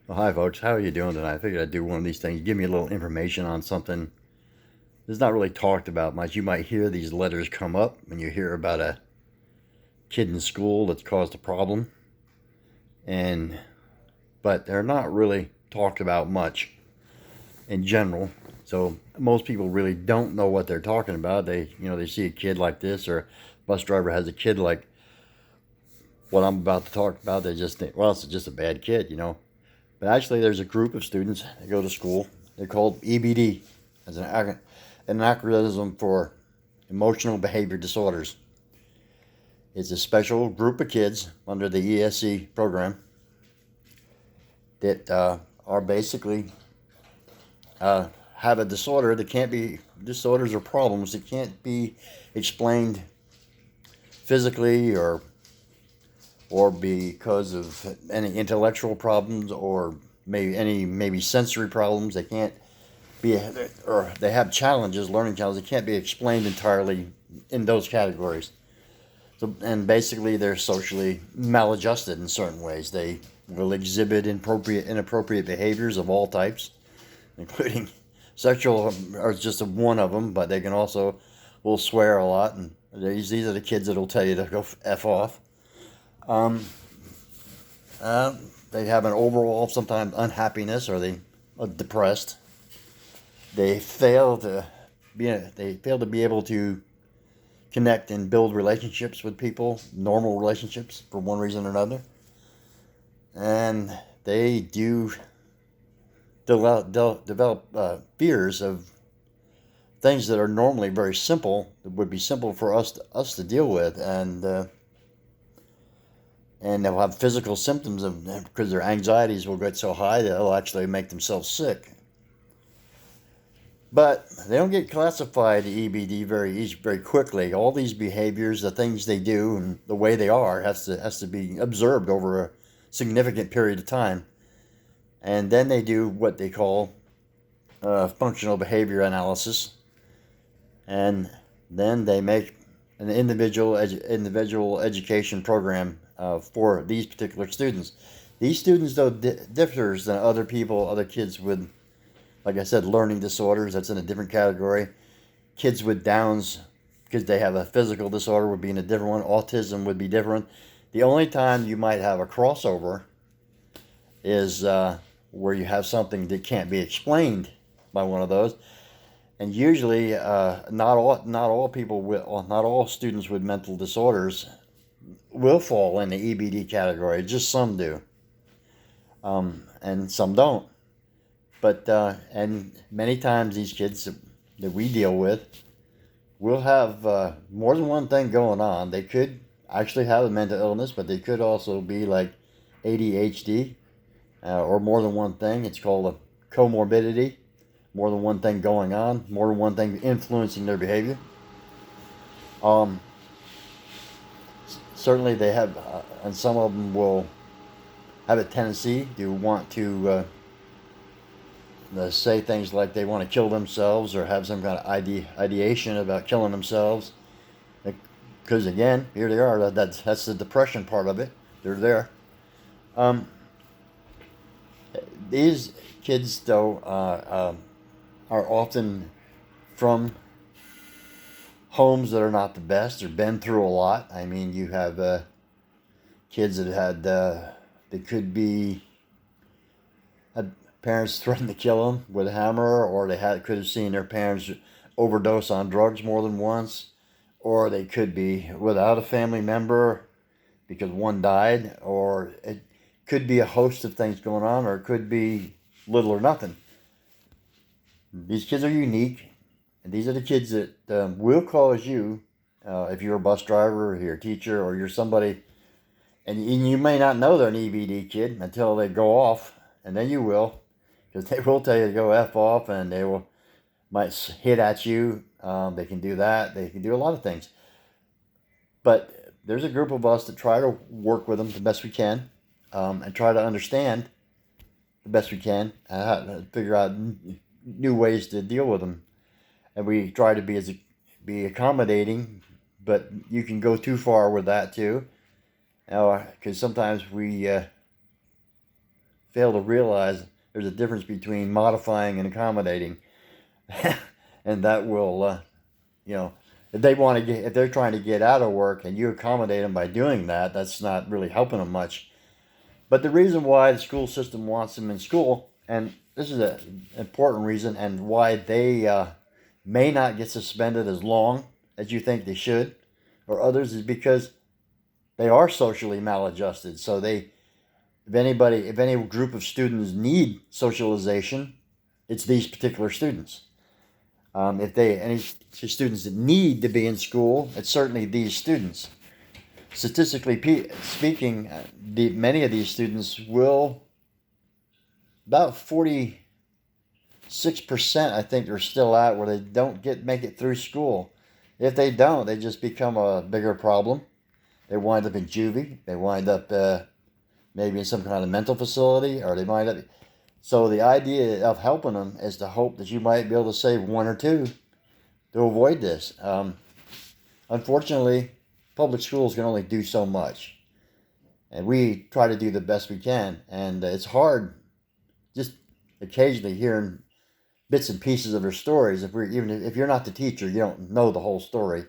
Well, hi, folks. How are you doing tonight? I figured I'd do one of these things, give me a little information on something that's not really talked about much. You might hear these letters come up when you hear about a kid in school that's caused a problem, and but they're not really talked about much in general. So most people really don't know what they're talking about. They see a kid like this, or a bus driver has a kid like what I'm about to talk about. They just think, well, it's just a bad kid. But actually, there's a group of students that go to school. They're called EBD, as an acronym for emotional behavior disorders. It's a special group of kids under the ESC program that are basically have a disorder that can't be disorders or problems that can't be explained physically or because of any intellectual problems or maybe sensory problems. They can't be, or they have challenges, learning challenges. They can't be explained entirely in those categories. So, and basically, they're socially maladjusted in certain ways. They will exhibit inappropriate behaviors of all types, including sexual, or just one of them. But they can also will swear a lot, and these are the kids that'll tell you to go f off. Um, uh, they have an overall sometimes unhappiness, or they are depressed. They fail to be able to connect and build relationships with people, normal relationships, for one reason or another. And they do develop fears of things that are normally very simple, that would be simple for us to deal with, and they'll have physical symptoms of because their anxieties will get so high that they'll actually make themselves sick. But they don't get classified EBD very quickly. All these behaviors, the things they do, and the way they are has to be observed over a significant period of time, and then they do what they call functional behavior analysis, and then they make an individual education program for these particular students. These students, though, differs than other kids with, like I said, learning disorders. That's in a different category. Kids with Downs, because they have a physical disorder, would be in a different one. Autism would be different. The only time you might have a crossover is where you have something that can't be explained by one of those. And usually, not all students with mental disorders will fall in the EBD category. Just some do, and some don't. But and many times these kids that we deal with will have more than one thing going on. They could actually have a mental illness, but they could also be like ADHD or more than one thing. It's called a comorbidity. More than one thing going on, more than one thing influencing their behavior. Um, Certainly, they have, and some of them will have a tendency to want to say things like they want to kill themselves or have some kind of ideation about killing themselves. Because again, here they are. That's the depression part of it. They're there. Um, these kids, though, are often from homes that are not the best or been through a lot. I mean, you have kids that they could be had parents threaten to kill them with a hammer, or could have seen their parents overdose on drugs more than once, or they could be without a family member because one died, or it could be a host of things going on, or it could be little or nothing. These kids are unique, and these are the kids that will cause you, if you're a bus driver, or you're a teacher, or you're somebody, and you may not know they're an EBD kid until they go off, and then you will, because they will tell you to go F off, and might hit at you. They can do that. They can do a lot of things. But there's a group of us that try to work with them the best we can, and try to understand the best we can, figure out new ways to deal with them. And we try to be accommodating, but you can go too far with that too. Because sometimes we fail to realize there's a difference between modifying and accommodating. And that will, you know, if they're trying to get out of work and you accommodate them by doing that, that's not really helping them much. But the reason why the school system wants them in school, and this is an important reason, and why they may not get suspended as long as you think they should, or others, is because they are socially maladjusted. So if any group of students need socialization, it's these particular students. If any students that need to be in school, it's certainly these students. Statistically speaking, many of these students will, about 46%, I think, are still out where they don't make it through school. If they don't, they just become a bigger problem. They wind up in juvie. They wind up maybe in some kind of mental facility, or they wind up. So the idea of helping them is to hope that you might be able to save one or two to avoid this. Unfortunately, public schools can only do so much, and we try to do the best we can. And it's hard, just occasionally hearing bits and pieces of their stories. Even if you're not the teacher, you don't know the whole story.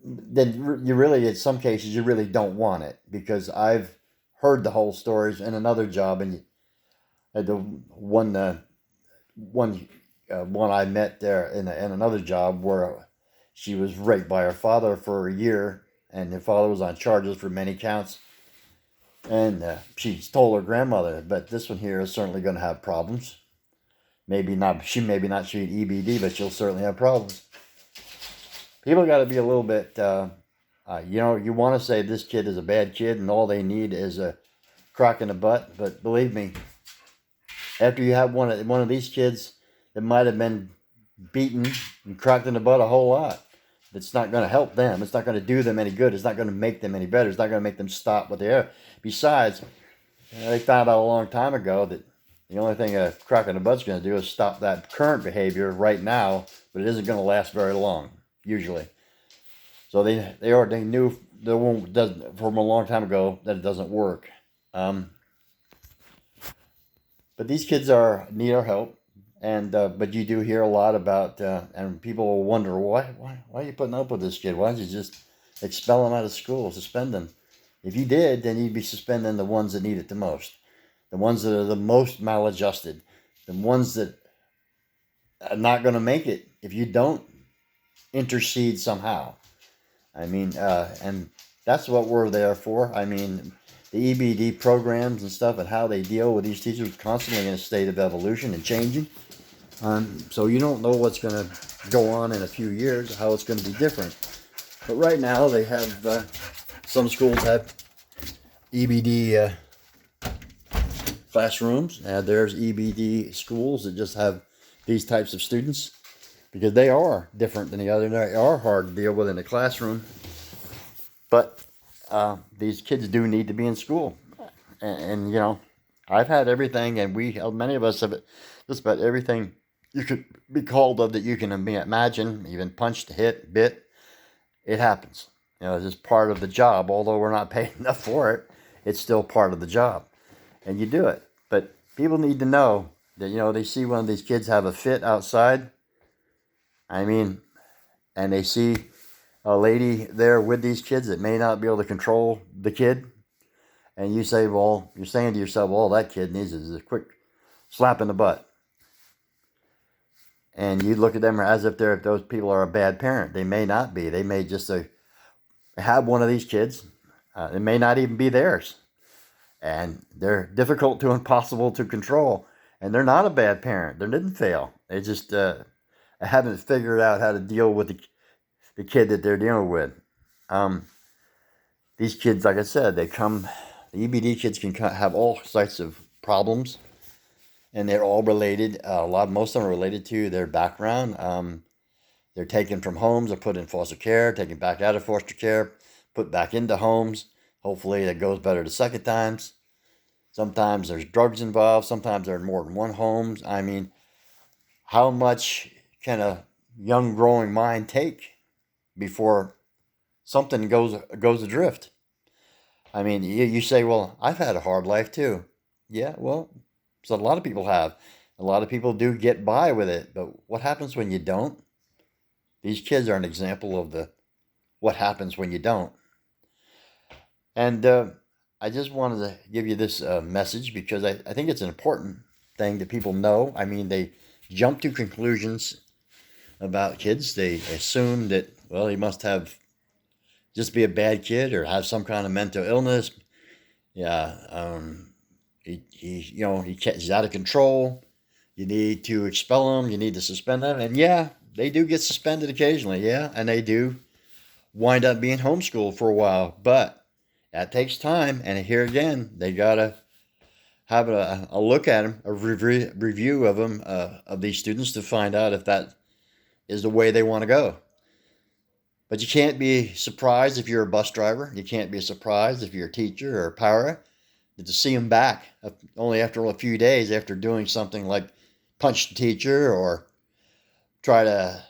Then you really, in some cases, you really don't want it, because I've heard the whole stories in another job, and the one I met there in another job where she was raped by her father for a year, and her father was on charges for many counts, and she told her grandmother. But this one here is certainly going to have problems. Maybe not. She maybe not shoot EBD, but she'll certainly have problems. People got to be a little bit. You want to say this kid is a bad kid, and all they need is a crack in the butt. But believe me, after you have one of these kids that might have been beaten and cracked in the butt a whole lot, it's not going to help them. It's not going to do them any good. It's not going to make them any better. It's not going to make them stop what they are. Besides, they found out a long time ago that the only thing a crack in the butt's going to do is stop that current behavior right now, but it isn't going to last very long, usually. So they knew from a long time ago that it doesn't work. But these kids need our help, and but you do hear a lot about, and people will wonder, why are you putting up with this kid? Why don't you just expel him out of school, suspend him? If you did, then you'd be suspending the ones that need it the most, the ones that are the most maladjusted, the ones that are not going to make it if you don't intercede somehow. I mean, and that's what we're there for. I mean, the EBD programs and stuff, and how they deal with these teachers, constantly in a state of evolution and changing. So you don't know what's going to go on in a few years, how it's going to be different. But right now they have, some schools have EBD classrooms. There's EBD schools that just have these types of students, because they are different than the other. They are hard to deal with in the classroom. But these kids do need to be in school. And I've had everything, and many of us have just about everything you could be called of that you can imagine, even punched, hit, bit. It happens. It's just part of the job. Although we're not paid enough for it, it's still part of the job. And you do it. But people need to know that, they see one of these kids have a fit outside. I mean, and they see a lady there with these kids that may not be able to control the kid. And you say, well, you're saying to yourself, all that kid needs is a quick slap in the butt. And you look at them as if those people are a bad parent. They may not be. They may just have one of these kids. It may not even be theirs. And they're difficult to impossible to control. And they're not a bad parent. They didn't fail. They just haven't figured out how to deal with the kid that they're dealing with. These kids, like I said, the EBD kids can have all sorts of problems, and they're all related. Most of them are related to their background. They're taken from homes or put in foster care, taken back out of foster care, put back into homes. Hopefully it goes better the second times. Sometimes there's drugs involved. Sometimes there are more than one homes. I mean, how much can a young growing mind take before something goes adrift? I mean, you say, well, I've had a hard life too. Yeah, well, so a lot of people have. A lot of people do get by with it, but what happens when you don't? These kids are an example of the what happens when you don't. And I just wanted to give you this message because I think it's an important thing that people know. I mean, they jump to conclusions about kids. They assume that, well, he must have just be a bad kid or have some kind of mental illness. Yeah, he's out of control. You need to expel him. You need to suspend him. And yeah, they do get suspended occasionally. Yeah, and they do wind up being homeschooled for a while. But that takes time. And here again, they gotta have a look at them, a review of them, of these students to find out if that is the way they want to go. But you can't be surprised if you're a bus driver. You can't be surprised if you're a teacher or a para to see them back only after a few days after doing something like punch the teacher or try to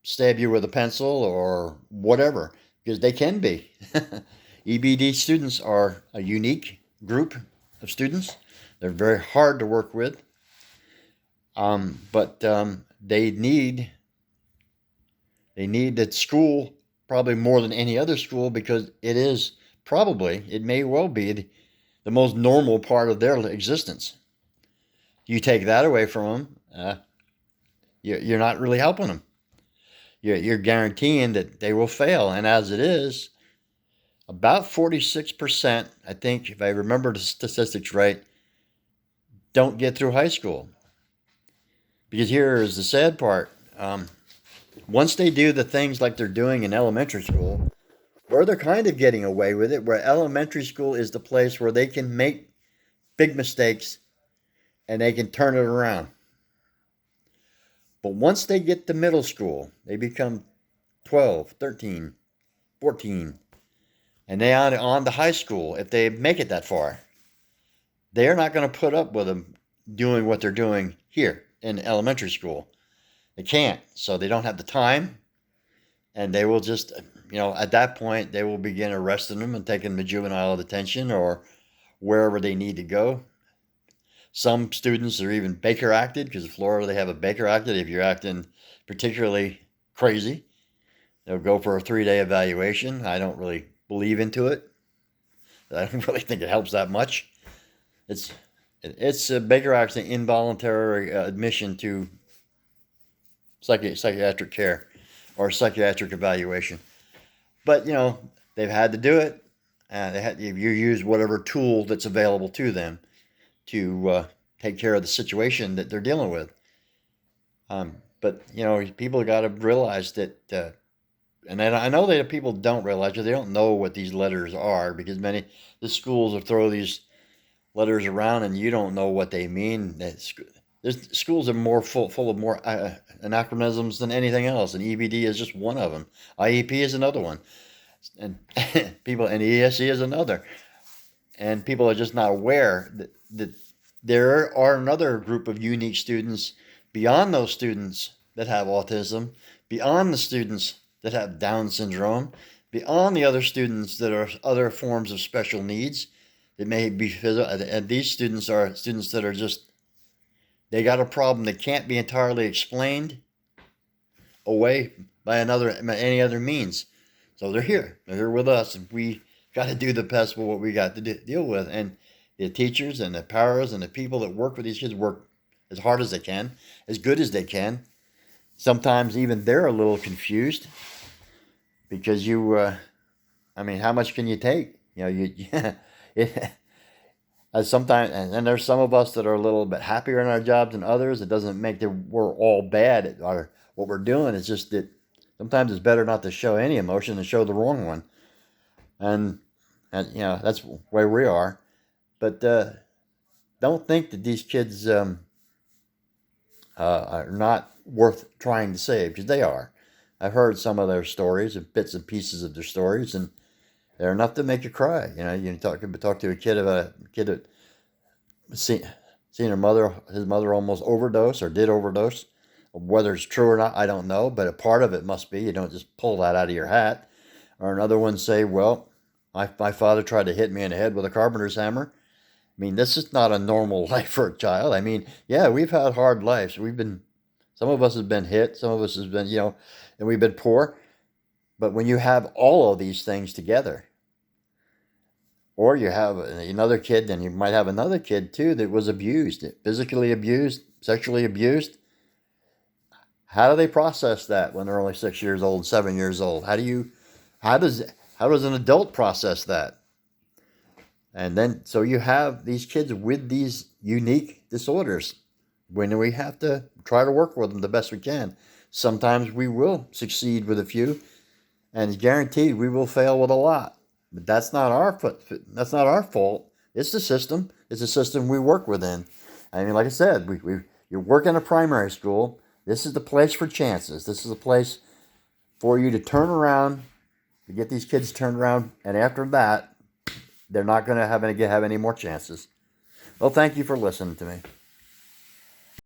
stab you with a pencil or whatever, because they can be. EBD students are a unique group of students. They're very hard to work with, but they need that school probably more than any other school because it may well be the most normal part of their existence. You take that away from them, you're not really helping them. You're guaranteeing that they will fail. And as it is, about 46%, I think, if I remember the statistics right, don't get through high school. Because here is the sad part. Once they do the things like they're doing in elementary school, where they're kind of getting away with it, where elementary school is the place where they can make big mistakes and they can turn it around. But once they get to middle school, they become 12, 13, 14, and they on to high school, if they make it that far, they're not going to put up with them doing what they're doing here in elementary school. They can't. So they don't have the time, and they will just, at that point, they will begin arresting them and taking them to juvenile detention or wherever they need to go. Some students are even Baker acted, because in Florida they have a Baker acted. If you're acting particularly crazy, they'll go for a 3-day evaluation. I don't really believe into it. I don't really think it helps that much. It's a Baker acting involuntary admission to psychiatric care or psychiatric evaluation. But they've had to do it. You use whatever tool that's available to them to take care of the situation that they're dealing with. But people got to realize that, and I know that people don't realize it. They don't know what these letters are because many the schools will throw these letters around, and you don't know what they mean. Schools are more full of more anachronisms than anything else, and EBD is just one of them. IEP is another one, and and ESE is another. And people are just not aware that there are another group of unique students beyond those students that have autism, beyond the students that have Down syndrome, beyond the other students that are other forms of special needs that may be physical. And these students are students that are just, they got a problem that can't be entirely explained away by any other means. So they're here with us, and we got to do the best with what we got to deal with. And the teachers and the paras and the people that work with these kids work as hard as they can, as good as they can. Sometimes even they're a little confused because how much can you take? Sometimes, and there's some of us that are a little bit happier in our jobs than others. It doesn't make that we're all bad at what we're doing. It's just that sometimes it's better not to show any emotion than show the wrong one. And that's where we are. But don't think that these kids are not worth trying to save, because they are. I've heard some of their stories, and bits and pieces of their stories, and they're enough to make you cry. You talk to a kid that seen his mother almost overdose or did overdose. Whether it's true or not, I don't know, but a part of it must be. You don't just pull that out of your hat. Or another one say, well, my father tried to hit me in the head with a carpenter's hammer, mean, this is not a normal life for a child. I mean, yeah, we've had hard lives. Some of us have been hit, some of us has been, and we've been poor. But when you have all of these things together, or you have another kid, then you might have another kid too that was abused, physically abused, sexually abused. How do they process that when they're only 6 years old, 7 years old? How does how does an adult process that? And then so you have these kids with these unique disorders. When we have to try to work with them the best we can. Sometimes we will succeed with a few, and it's guaranteed we will fail with a lot. But that's not our fault. It's the system. It's the system we work within. I mean, like I said, you work in a primary school. This is the place for chances. This is the place for you to turn around, to get these kids turned around, and after that, they're not going to have any more chances. Well, thank you for listening to me.